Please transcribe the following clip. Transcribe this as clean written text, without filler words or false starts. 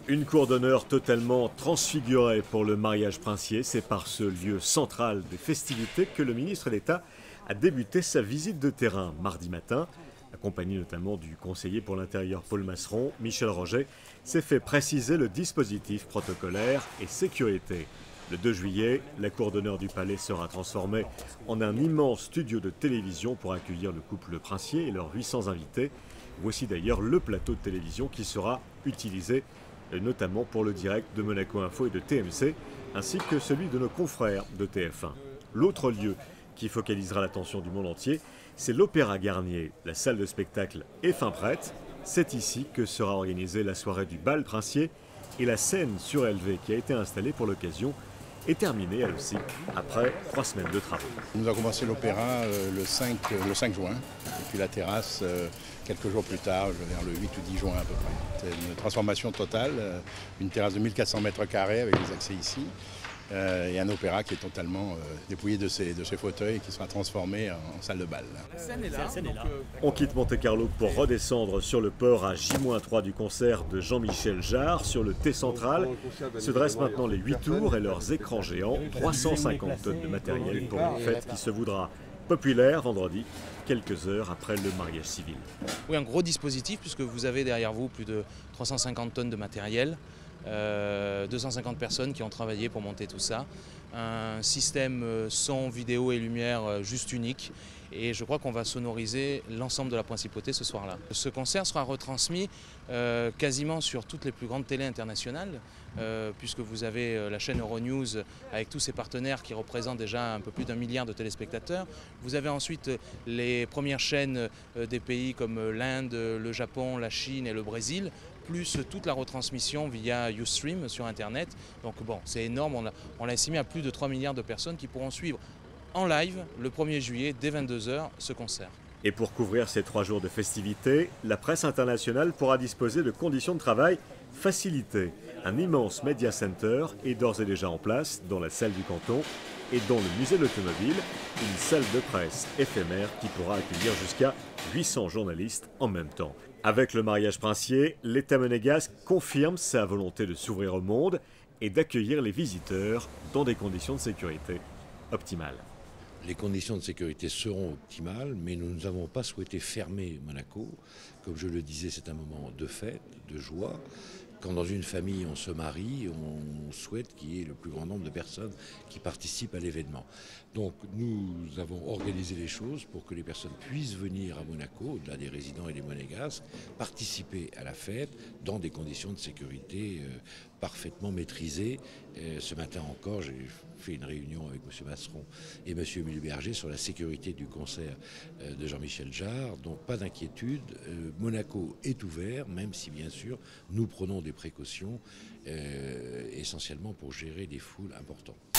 Une cour d'honneur totalement transfigurée pour le mariage princier. C'est par ce lieu central des festivités que le ministre d'État a débuté sa visite de terrain mardi matin. Accompagné notamment du conseiller pour l'intérieur Paul Masseron, Michel Roget s'est fait préciser le dispositif protocolaire et sécurité. Le 2 juillet, la cour d'honneur du palais sera transformée en un immense studio de télévision pour accueillir le couple princier et leurs 800 invités. Voici d'ailleurs le plateau de télévision qui sera utilisé notamment pour le direct de Monaco Info et de TMC, ainsi que celui de nos confrères de TF1. L'autre lieu qui focalisera l'attention du monde entier, c'est l'Opéra Garnier. La salle de spectacle est fin prête. C'est ici que sera organisée la soirée du bal princier et la scène surélevée qui a été installée pour l'occasion est terminée elle aussi après 3 semaines de travaux. Nous avons commencé l'opéra le 5 juin et puis la terrasse quelques jours plus tard, vers le 8 ou 10 juin à peu près. C'est une transformation totale, une terrasse de 1400 mètres carrés avec des accès ici et un opéra qui est totalement dépouillé de ses fauteuils et qui sera transformé en salle de bal. La scène est là. On quitte Monte-Carlo pour redescendre sur le port à J-3 du concert de Jean-Michel Jarre sur le T central. Se dressent maintenant les 8 tours et leurs écrans géants, 350 tonnes de matériel pour une fête qui se voudra populaire vendredi, quelques heures après le mariage civil. Oui, un gros dispositif puisque vous avez derrière vous plus de 350 tonnes de matériel, 250 personnes qui ont travaillé pour monter tout ça, un système son, vidéo et lumière juste unique. Et je crois qu'on va sonoriser l'ensemble de la principauté ce soir-là. Ce concert sera retransmis quasiment sur toutes les plus grandes télés internationales, puisque vous avez la chaîne Euronews avec tous ses partenaires qui représentent déjà un peu plus d'1 milliard de téléspectateurs. Vous avez ensuite les premières chaînes des pays comme l'Inde, le Japon, la Chine et le Brésil, plus toute la retransmission via Ustream sur Internet. Donc bon, c'est énorme, on l'a estimé à plus de 3 milliards de personnes qui pourront suivre en live le 1er juillet dès 22 h ce concert. Et pour couvrir ces 3 jours de festivités, la presse internationale pourra disposer de conditions de travail facilitées. Un immense media center est d'ores et déjà en place dans la salle du canton et dans le musée de l'automobile, une salle de presse éphémère qui pourra accueillir jusqu'à 800 journalistes en même temps. Avec le mariage princier, l'État monégasque confirme sa volonté de s'ouvrir au monde et d'accueillir les visiteurs dans des conditions de sécurité optimales. Les conditions de sécurité seront optimales, mais nous n'avons pas souhaité fermer Monaco. Comme je le disais, c'est un moment de fête, de joie. Quand dans une famille on se marie, on souhaite qu'il y ait le plus grand nombre de personnes qui participent à l'événement. Donc nous avons organisé les choses pour que les personnes puissent venir à Monaco, au-delà des résidents et des monégasques, participer à la fête dans des conditions de sécurité parfaitement maîtrisées. Ce matin encore, j'ai fait une réunion avec M. Masseron et M. Mulberger sur la sécurité du concert de Jean-Michel Jarre. Donc pas d'inquiétude, Monaco est ouvert, même si bien sûr nous prenons des précautions essentiellement pour gérer des foules importantes.